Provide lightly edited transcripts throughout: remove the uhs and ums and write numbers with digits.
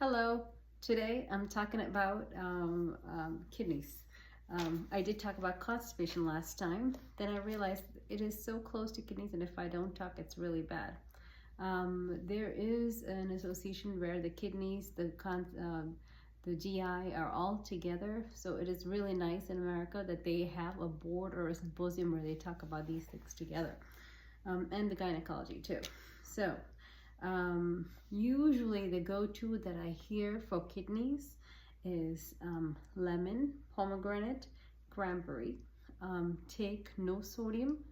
Hello, today I'm talking about kidneys. I did talk about constipation last time, then I realized it is so close to kidneys, and if I don't talk, it's really bad. There is an association where the kidneys, the GI are all together, so it is really nice in America that they have a board or a symposium where they talk about these things together, and the gynecology too. So usually the go-to that I hear for kidneys is lemon, pomegranate, cranberry. Take no sodium,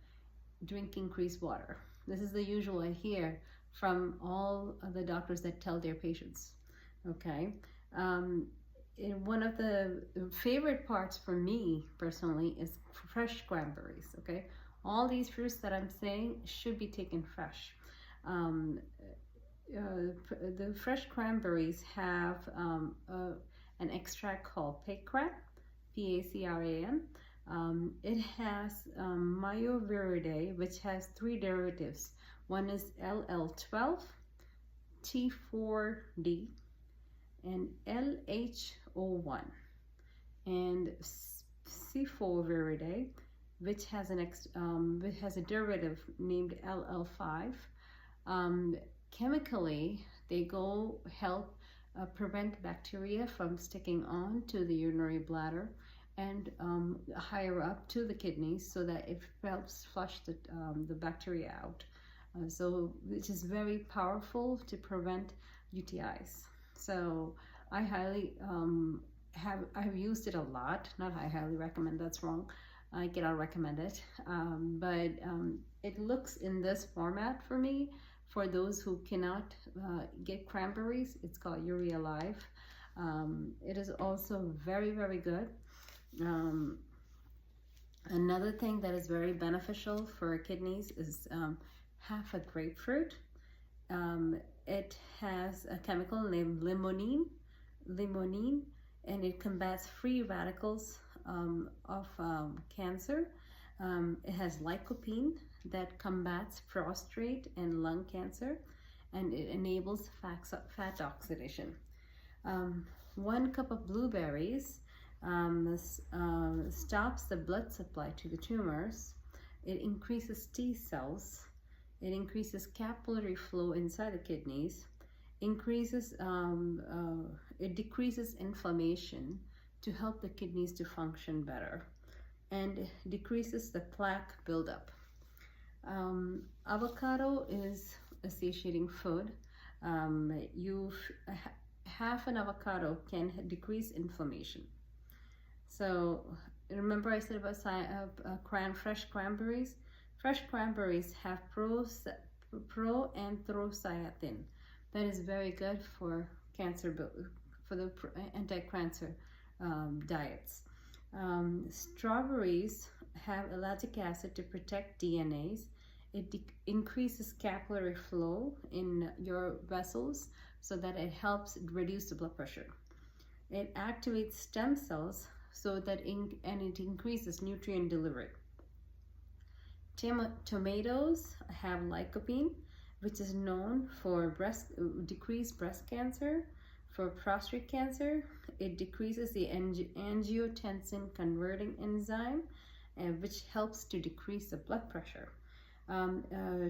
drink increased water. This is the usual I hear from all of the doctors that tell their patients. Okay. One of the favorite parts for me personally is fresh cranberries. Okay. All these fruits that I'm saying should be taken fresh. The fresh cranberries have an extract called pacran, P-A-C-R-A-N. It has myoviridae, which has three derivatives. One is LL12, T4D, and LHO1, and C4viridae, which has a derivative named LL5. Chemically, they go help prevent bacteria from sticking on to the urinary bladder and higher up to the kidneys, so that it helps flush the bacteria out. Which is very powerful to prevent UTIs. So I highly I've used it a lot. Not I highly recommend, that's wrong. I cannot recommend it, but it looks in this format for me. For those who cannot get cranberries, it's called Urea Live. It is also very, very good. Another thing that is very beneficial for kidneys is half a grapefruit. It has a chemical named limonene, and it combats free radicals of cancer. It has lycopene that combats prostate and lung cancer, and it enables fat oxidation. 1 cup of blueberries stops the blood supply to the tumors. It increases T cells. It increases capillary flow inside the kidneys. It decreases inflammation to help the kidneys to function better, and decreases the plaque buildup. Avocado is a satiating food. Half an avocado can decrease inflammation. So remember I said about fresh cranberries? Fresh cranberries have proanthocyanin. That is very good for for the anti-cancer diets. Strawberries have lactic acid to protect DNAs. It increases capillary flow in your vessels so that it helps reduce the blood pressure. It activates stem cells so that it increases nutrient delivery. Tomatoes have lycopene, which is known for decreased breast cancer. For prostate cancer, it decreases the angiotensin converting enzyme, which helps to decrease the blood pressure.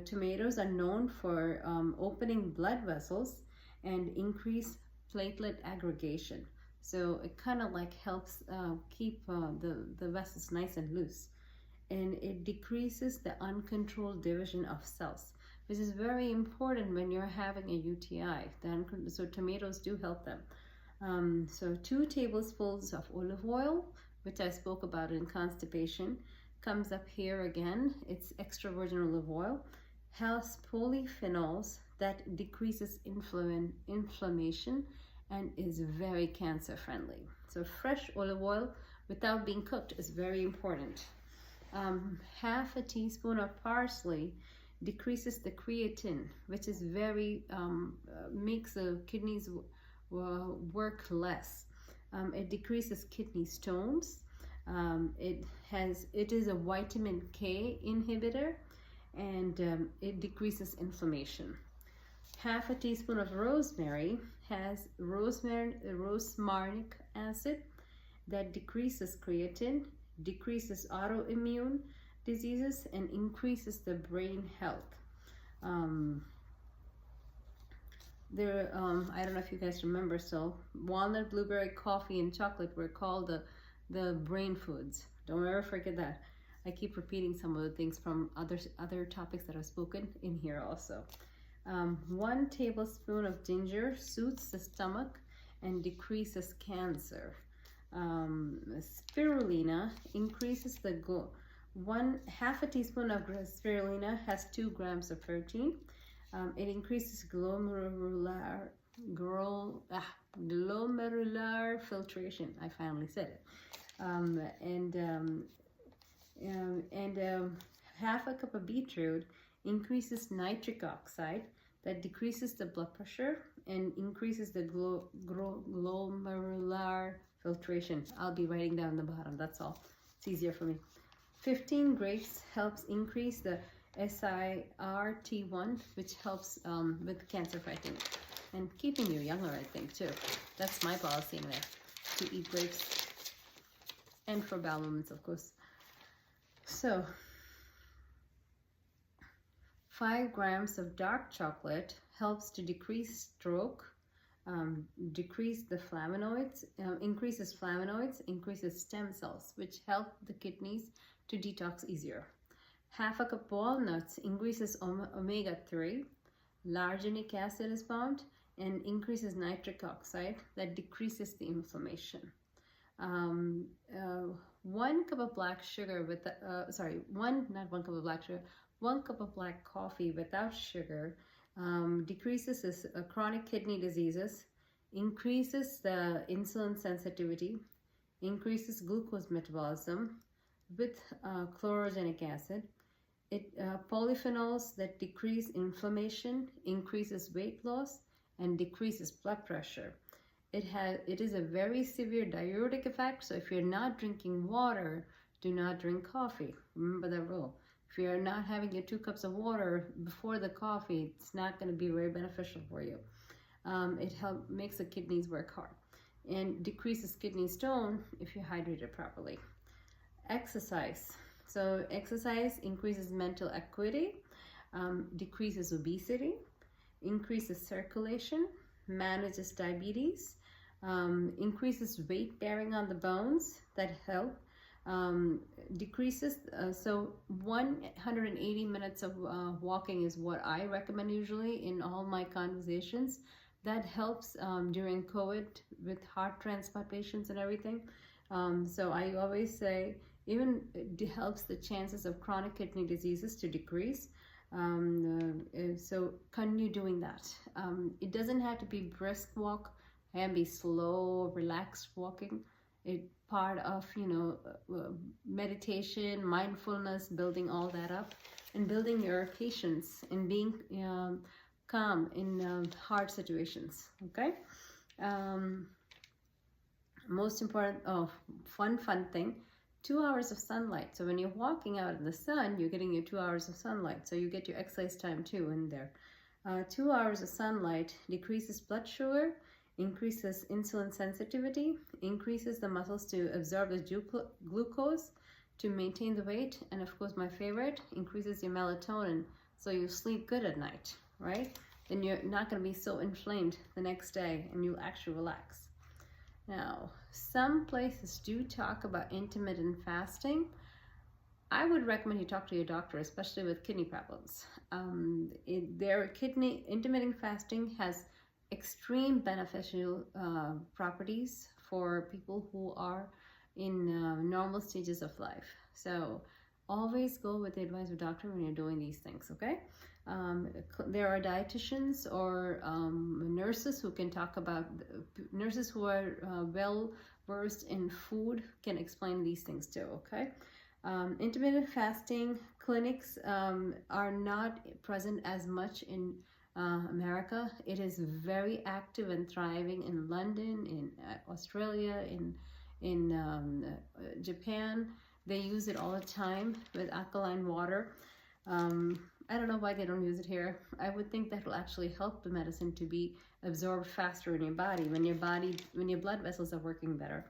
Tomatoes are known for opening blood vessels and increase platelet aggregation. So it kind of like helps keep the vessels nice and loose. And it decreases the uncontrolled division of cells, which is very important when you're having a UTI. So tomatoes do help them. So 2 tablespoons of olive oil, which I spoke about in constipation, comes up here again. It's extra virgin olive oil, has polyphenols that decreases inflammation and is very cancer friendly. So fresh olive oil without being cooked is very important. Half a teaspoon of parsley decreases the creatine, which is makes the kidneys work less. It decreases kidney stones. It is a vitamin K inhibitor, and it decreases inflammation. Half a teaspoon of rosemary has rosmarinic acid that decreases creatine, decreases autoimmune diseases, and increases the brain health. I don't know if you guys remember, so walnut, blueberry, coffee, and chocolate were called the brain foods. Don't ever forget that. I keep repeating some of the things from other topics that I've spoken in here also. 1 tablespoon of ginger soothes the stomach and decreases cancer. Spirulina increases the half a teaspoon of spirulina has 2 grams of protein. It increases glomerular filtration. I finally said it. Half a cup of beetroot increases nitric oxide that decreases the blood pressure and increases the glomerular filtration. I'll be writing down the bottom, that's all. It's easier for me. 15 grapes helps increase the SIRT1, which helps with cancer fighting and keeping you younger, I think, too. That's my policy in there, to eat grapes. And for bowel movements, of course. So, 5 grams of dark chocolate helps to decrease stroke, decrease the flavonoids, increases stem cells, which help the kidneys to detox easier. Half a cup walnuts increases omega-3, larginic acid is found, and increases nitric oxide that decreases the inflammation. 1 cup of black sugar with, 1 cup of black coffee without sugar decreases chronic kidney diseases, increases the insulin sensitivity, increases glucose metabolism with chlorogenic acid. Polyphenols that decrease inflammation, increases weight loss, and decreases blood pressure. It is a very severe diuretic effect, so if you're not drinking water, do not drink coffee. Remember that rule. If you're not having your 2 cups of water before the coffee, it's not going to be very beneficial for you. It makes the kidneys work hard and decreases kidney stone if you hydrate it properly. Exercise. So exercise increases mental acuity, decreases obesity, increases circulation, manages diabetes, increases weight bearing on the bones that help, decreases, so 180 minutes of walking is what I recommend usually in all my conversations. That helps during COVID with heart transplant patients and everything. So I always say even it helps the chances of chronic kidney diseases to decrease. So continue doing that. It doesn't have to be brisk walk, it can be slow, relaxed walking. It's part of, meditation, mindfulness, building all that up and building your patience and being calm in hard situations. Okay. Most important, fun thing, 2 hours of sunlight. So when you're walking out in the sun, you're getting your 2 hours of sunlight. So you get your exercise time too in there. 2 hours of sunlight decreases blood sugar, increases insulin sensitivity, increases the muscles to absorb the glucose to maintain the weight, and of course my favorite, increases your melatonin so you sleep good at night, right? Then you're not going to be so inflamed the next day and you'll actually relax. Now, some places do talk about intermittent fasting. I would recommend you talk to your doctor, especially with kidney problems. Intermittent fasting has extreme beneficial properties for people who are in normal stages of life. So always go with the advice of doctor when you're doing these things, okay? There are dietitians or nurses who can talk about, nurses who are well versed in food can explain these things too, okay? Intermittent fasting clinics are not present as much in America. It is very active and thriving in London, in Australia, in Japan. They use it all the time with alkaline water. I don't know why they don't use it here. I would think that will actually help the medicine to be absorbed faster in your body when your blood vessels are working better.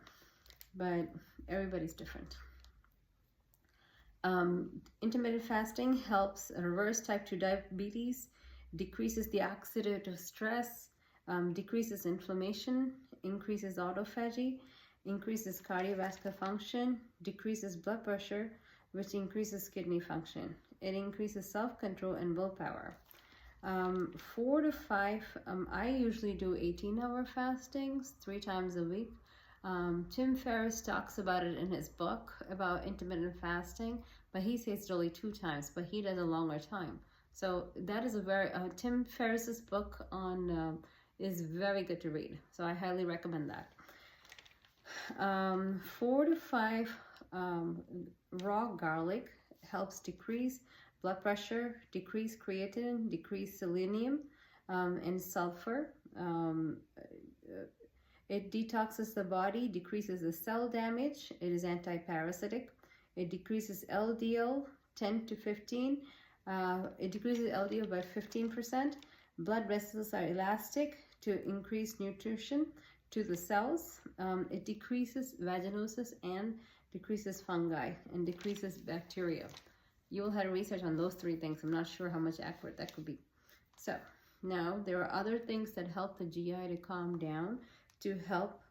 But everybody's different. Intermittent fasting helps reverse type 2 diabetes, decreases the oxidative stress, decreases inflammation, increases autophagy, increases cardiovascular function, decreases blood pressure, which increases kidney function. It increases self-control and willpower. 4 to 5, I usually do 18-hour fastings 3 times a week. Tim Ferriss talks about it in his book about intermittent fasting, but he says it's only 2 times, but he does a longer time. So that is a very, Tim Ferriss's book on is very good to read. So I highly recommend that. 4 to 5 raw garlic helps decrease blood pressure, decrease creatinine, decrease selenium and sulfur. It detoxes the body, decreases the cell damage. It is anti-parasitic. It decreases LDL 10 to 15. It decreases LDL by 15%. Blood vessels are elastic to increase nutrition to the cells. It decreases vaginosis and decreases fungi and decreases bacteria. You will have research on those 3 things. I'm not sure how much accurate that could be. So now there are other things that help the GI to calm down, to help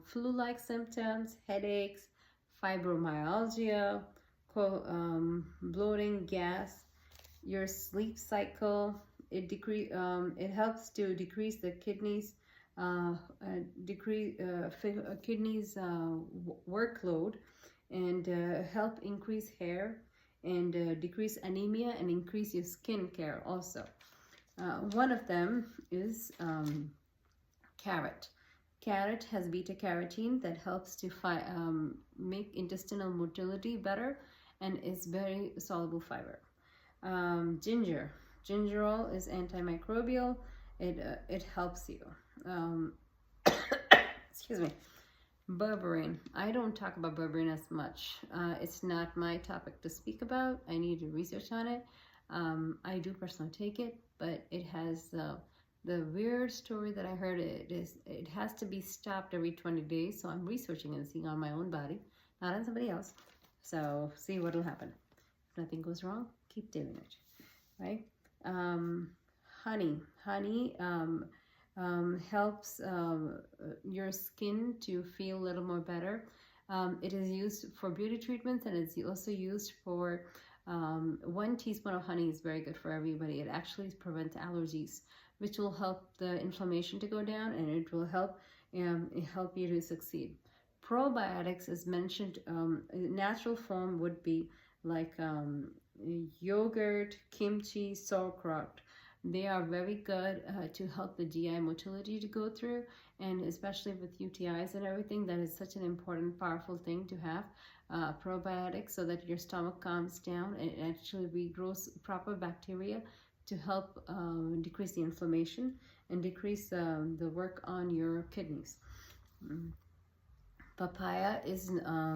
flu-like symptoms, headaches, fibromyalgia, bloating, gas, your sleep cycle. It helps to decrease the kidneys workload and help increase hair and decrease anemia and increase your skin care also. One of them is carrot. Carrot has beta carotene that helps to make intestinal motility better and is very soluble fiber. Ginger. Gingerol is antimicrobial. It helps you. Excuse me. Berberine. I don't talk about berberine as much. It's not my topic to speak about. I need to research on it. I do personally take it, but it has the weird story that I heard. It has to be stopped every 20 days. So I'm researching and seeing on my own body, not on somebody else. So see what will happen. If nothing goes wrong, keep doing it, right? Honey. Honey helps your skin to feel a little more better. It is used for beauty treatments, and it's also used for 1 teaspoon of honey is very good for everybody. It actually prevents allergies, which will help the inflammation to go down, and it will help you to succeed. Probiotics is mentioned. Natural form would be like yogurt, kimchi, sauerkraut. They are very good to help the GI motility to go through, and especially with UTIs and everything, that is such an important, powerful thing to have probiotics, so that your stomach calms down and it actually regrows proper bacteria to help decrease the inflammation and decrease the work on your kidneys. Papaya is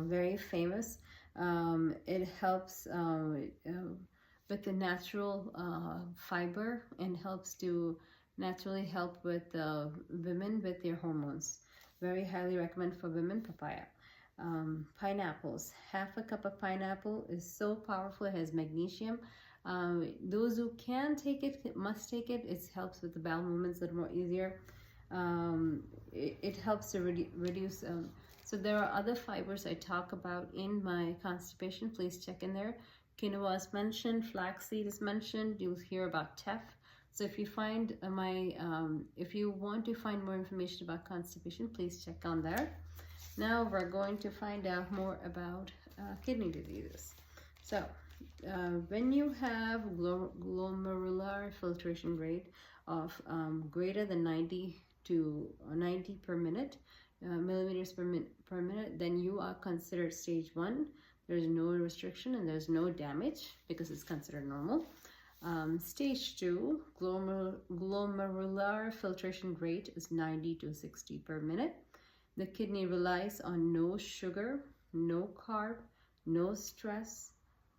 very famous. It helps with the natural fiber and helps to naturally help with women with their hormones. Very highly recommend for women, papaya. Pineapples. Half a cup of pineapple is so powerful. It has magnesium. Those who can take it must take it. It helps with the bowel movements a little more easier. It helps to reduce. So there are other fibers I talk about in my constipation. Please check in there. Quinoa is mentioned, flaxseed is mentioned. You'll hear about teff. So if you find if you want to find more information about constipation, please check on there. Now we're going to find out more about kidney diseases. So when you have glomerular filtration rate of greater than 90 to 90 per minute, millimeters per minute, then you are considered stage 1. There's no restriction and there's no damage because it's considered normal. Stage 2, glomerular filtration rate is 90 to 60 per minute. The kidney relies on no sugar, no carb, no stress,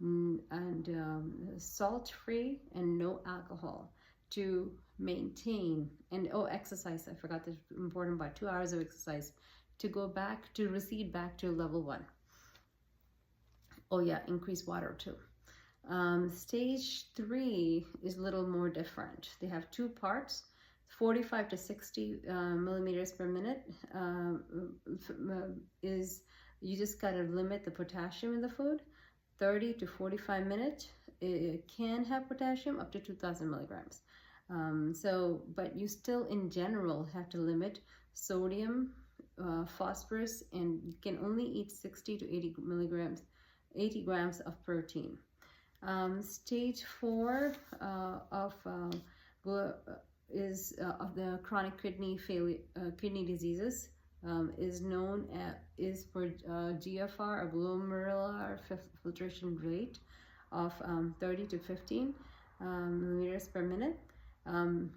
and salt-free and no alcohol to maintain. And exercise, I forgot this important part, 2 hours of exercise to go back, to recede back to level 1. Oh yeah, increase water too. Stage 3 is a little more different. They have 2 parts. 45 to 60 millimeters per minute is, you just got to limit the potassium in the food. 30 to 45 minutes, it can have potassium up to 2,000 milligrams. But you still in general have to limit sodium, phosphorus, and you can only eat 60 to 80 grams of protein. Stage 4 of the chronic kidney failure, kidney diseases is known is for GFR, or glomerular filtration rate, of 30 to 15 millimeters per minute.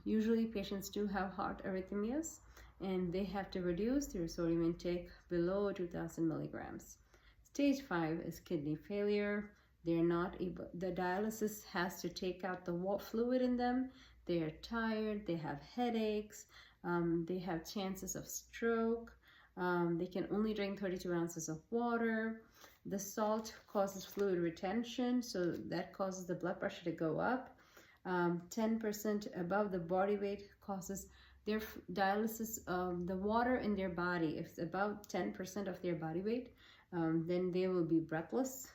Usually patients do have heart arrhythmias, and they have to reduce their sodium intake below 2,000 milligrams. Stage 5 is kidney failure. They're not able, the dialysis has to take out the fluid in them. They are tired, they have headaches, they have chances of stroke, they can only drink 32 ounces of water. The salt causes fluid retention, so that causes the blood pressure to go up. 10% above the body weight causes their dialysis, the water in their body, if it's about 10% of their body weight, then they will be breathless.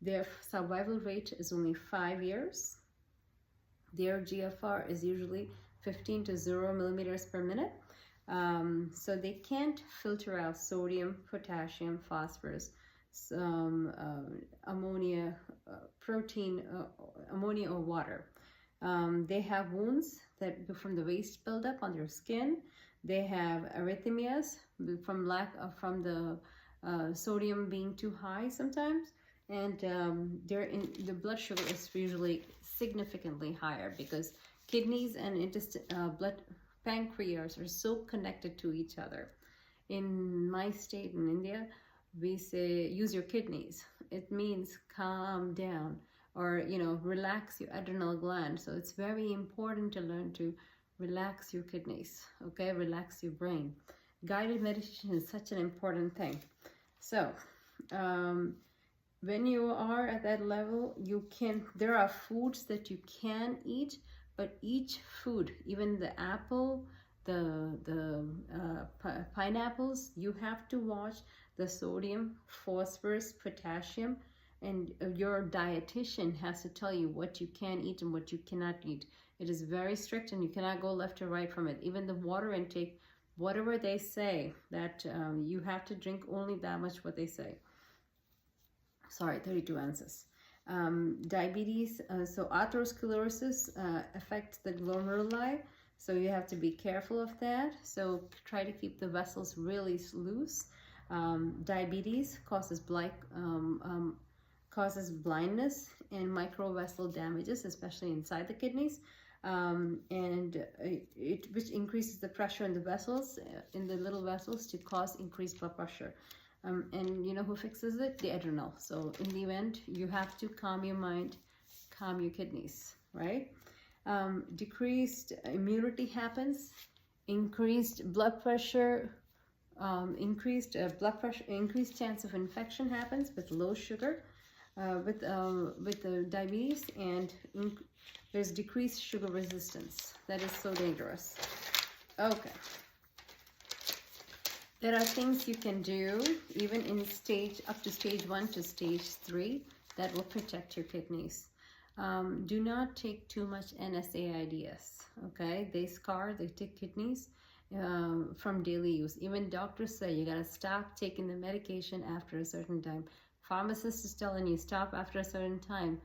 Their survival rate is only 5 years. Their GFR is usually 15 to 0 millimeters per minute. So they can't filter out sodium, potassium, phosphorus, ammonia, protein, ammonia or water. They have wounds that from the waste buildup on their skin. They have arrhythmias from the sodium being too high sometimes. And the blood sugar is usually significantly higher because kidneys and pancreas are so connected to each other. In my state in India, we say use your kidneys. It means calm down, or relax your adrenal gland. So it's very important to learn to relax your kidneys, okay? Relax your brain. Guided meditation is such an important thing. So when you are at that level, there are foods that you can eat, but each food, even the apple, the pineapples, you have to watch the sodium, phosphorus, potassium, and your dietitian has to tell you what you can eat and what you cannot eat. It is very strict, and you cannot go left or right from it. Even the water intake, whatever they say, that you have to drink only that much what they say. Sorry, 32 ounces. Diabetes, so atherosclerosis affects the glomeruli, so you have to be careful of that. So try to keep the vessels really loose. Diabetes causes blindness and microvessel damages, especially inside the kidneys, which increases the pressure in the vessels, in the little vessels, to cause increased blood pressure. And you know who fixes it? The adrenal. So in the event, you have to calm your mind, calm your kidneys, right? Decreased immunity happens, increased blood pressure, increased chance of infection happens with low sugar, with the diabetes, and there's decreased sugar resistance. That is so dangerous. Okay. There are things you can do even in up to stage 1 to stage 3 that will protect your kidneys. Do not take too much NSAIDs, okay? They scar the kidneys from daily use. Even doctors say you gotta stop taking the medication after a certain time. Pharmacist is telling you stop after a certain time.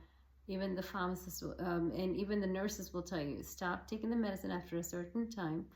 Even the pharmacist and even the nurses will tell you stop taking the medicine after a certain time.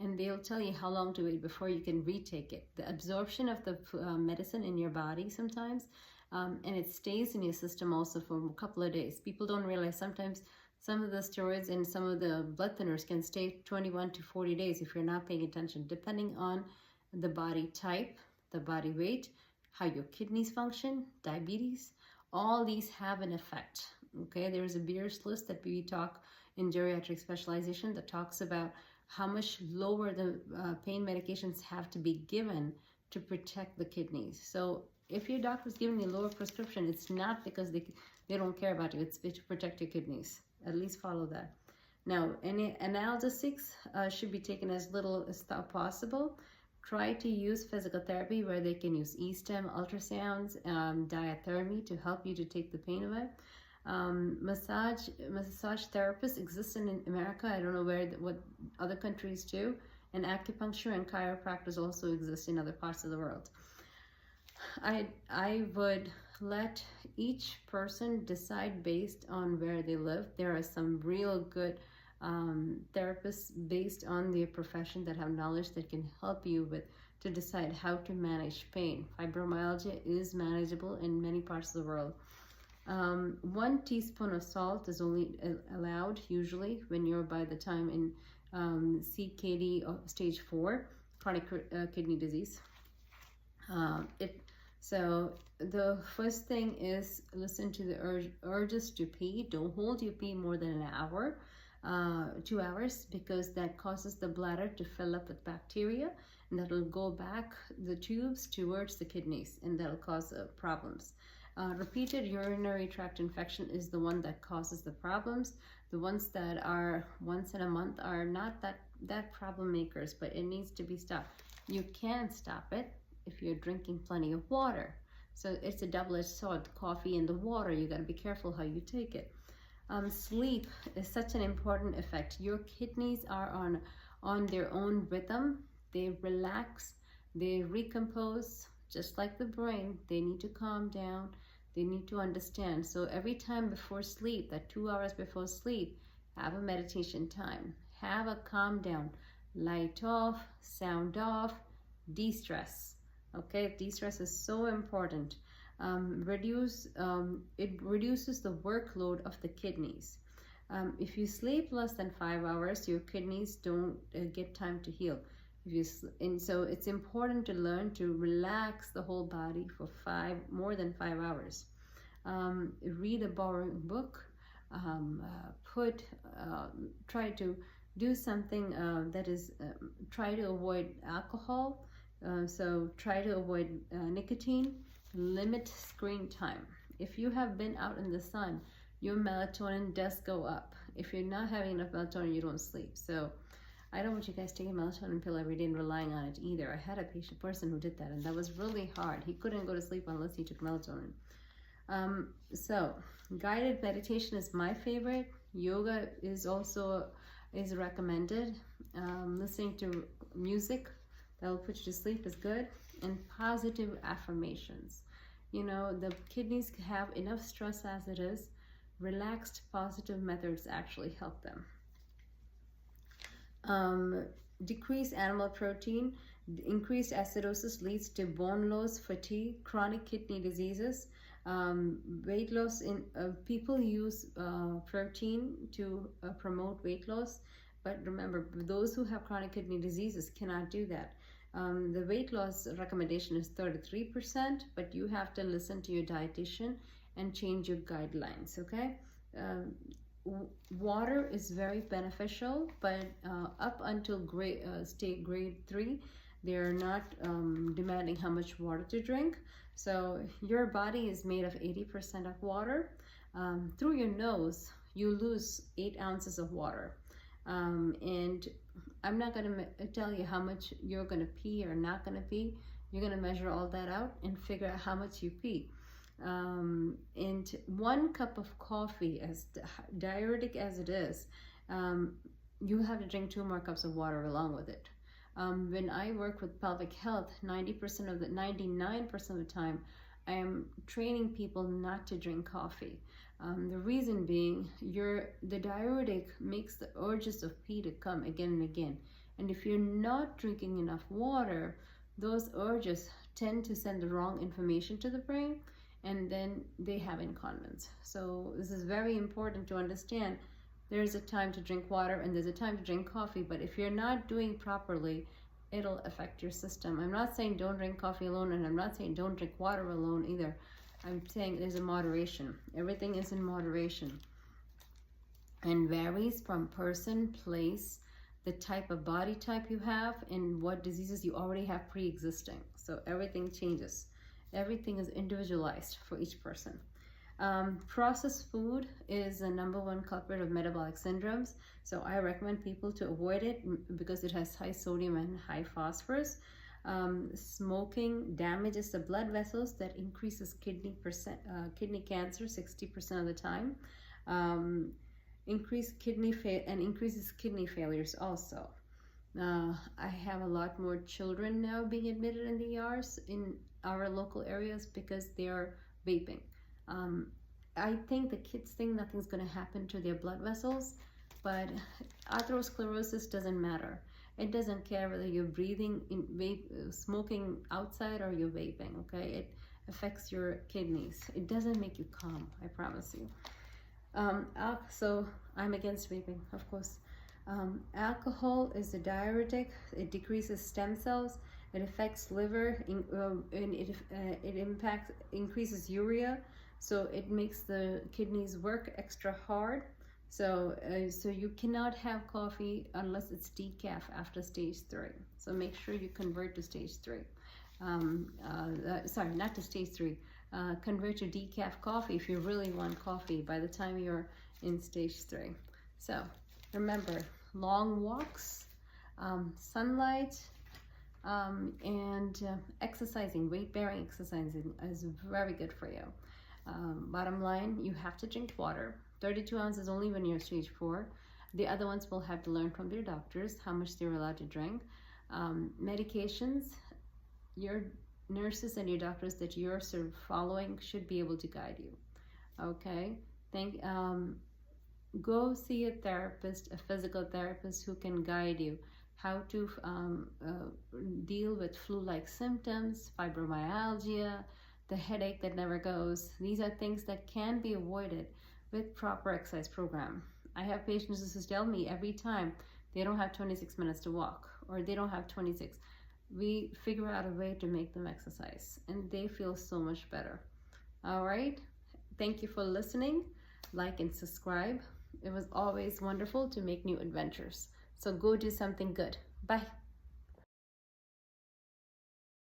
And they'll tell you how long to wait before you can retake it. The absorption of the medicine in your body sometimes, and it stays in your system also for a couple of days. People don't realize sometimes some of the steroids and some of the blood thinners can stay 21 to 40 days if you're not paying attention, depending on the body type, the body weight, how your kidneys function, diabetes, All these have an effect. Okay, there is a Beers list that we talk in geriatric specialization that talks about how much lower the pain medications have to be given to protect the kidneys. So if your doctor's giving you a lower prescription, it's not because they don't care about you, it's to protect your kidneys. At least follow that. Now, any analgesics should be taken as little as possible. Try to use physical therapy where they can use e-stim, ultrasounds, diathermy to help you to take the pain away. Massage therapists exist in America. I don't know what other countries do. And acupuncture and chiropractors also exist in other parts of the world. I would let each person decide based on where they live. There are some real good therapists based on their profession that have knowledge that can help you to decide how to manage pain. Fibromyalgia is manageable in many parts of the world. 1 teaspoon of salt is only allowed usually when you're by the time in CKD stage 4, chronic kidney disease. So the first thing is listen to the urges to pee. Don't hold your pee more than an hour, 2 hours, because that causes the bladder to fill up with bacteria, and that will go back the tubes towards the kidneys, and that'll cause problems. Repeated urinary tract infection is the one that causes the problems. The ones that are once in a month are not that problem makers, but it needs to be stopped. You can stop it if you're drinking plenty of water. So it's a double-edged sword, coffee and the water. You got to be careful how you take it. Sleep is such an important effect. Your kidneys are on their own rhythm. They relax, they recompose, just like the brain. They need to calm down. They need to understand. So every time before sleep, that 2 hours before sleep, have a meditation time. Have a calm down. Light off, sound off, de-stress. Okay, de-stress is so important. It reduces the workload of the kidneys. If you sleep less than 5 hours, your kidneys don't get time to heal. And so it's important to learn to relax the whole body for more than 5 hours. Read a boring book. Try to do something that is, try to avoid alcohol. So try to avoid nicotine. Limit screen time. If you have been out in the sun, your melatonin does go up. If you're not having enough melatonin, you don't sleep. So I don't want you guys taking a melatonin pill every day and relying on it either. I had a person who did that, and that was really hard. He couldn't go to sleep unless he took melatonin. So guided meditation is my favorite. Yoga is also recommended. Listening to music that will put you to sleep is good. And positive affirmations. You know, the kidneys have enough stress as it is. Relaxed, positive methods actually help them. Decreased animal protein. Increased acidosis leads to bone loss, fatigue, chronic kidney diseases. Weight loss. People use protein to promote weight loss, but remember, those who have chronic kidney diseases cannot do that. The weight loss recommendation is 33%, but you have to listen to your dietitian and change your guidelines, okay? Water is very beneficial, but up until grade 3, they're not demanding how much water to drink. So your body is made of 80% of water. Through your nose, you lose 8 ounces of water. And I'm not going to tell you how much you're going to pee or not going to pee. You're going to measure all that out and figure out how much you pee. And 1 cup of coffee, as diuretic as it is, you have to drink 2 more cups of water along with it. When I work with pelvic health, 99% of the time, I am training people not to drink coffee. The reason being, the diuretic makes the urges of pee to come again and again. And if you're not drinking enough water, those urges tend to send the wrong information to the brain, and then they have incontinence. So this is very important to understand. There's a time to drink water and there's a time to drink coffee, but if you're not doing properly, it'll affect your system. I'm not saying don't drink coffee alone, and I'm not saying don't drink water alone either. I'm saying there's a moderation. Everything is in moderation and varies from person, place, the type of body type you have, and what diseases you already have pre-existing. So everything changes. Everything is individualized for each person. Processed food is the #1 culprit of metabolic syndromes. So I recommend people to avoid it because it has high sodium and high phosphorus. Smoking damages the blood vessels, that increases kidney cancer 60% of the time. Increases kidney failures also. I have a lot more children now being admitted in the ERs in our local areas because they are vaping. I think the kids think nothing's going to happen to their blood vessels, but atherosclerosis doesn't matter. It doesn't care whether you're breathing in smoking outside or you're vaping, okay? It affects your kidneys. It doesn't make you calm, I promise you. So I'm against vaping, of course. Alcohol is a diuretic. It decreases stem cells. It affects liver, and it increases urea. So it makes the kidneys work extra hard. So you cannot have coffee unless it's decaf after stage 3. So make sure you convert to stage 3. Sorry, not to stage 3. Convert to decaf coffee if you really want coffee by the time you're in stage 3. So remember, long walks, sunlight, and exercising, weight-bearing exercising is very good for you. Bottom line, you have to drink water. 32 ounces only when you're stage 4. The other ones will have to learn from their doctors how much they're allowed to drink. Medications, your nurses and your doctors that you're sort of following should be able to guide you. Okay, go see a therapist, a physical therapist who can guide you how to deal with flu-like symptoms, fibromyalgia, the headache that never goes. These are things that can be avoided with proper exercise program. I have patients who tell me every time they don't have 26 minutes to walk, or they don't have 26. We figure out a way to make them exercise, and they feel so much better. All right. Thank you for listening. Like and subscribe. It was always wonderful to make new adventures. So go do something good. Bye.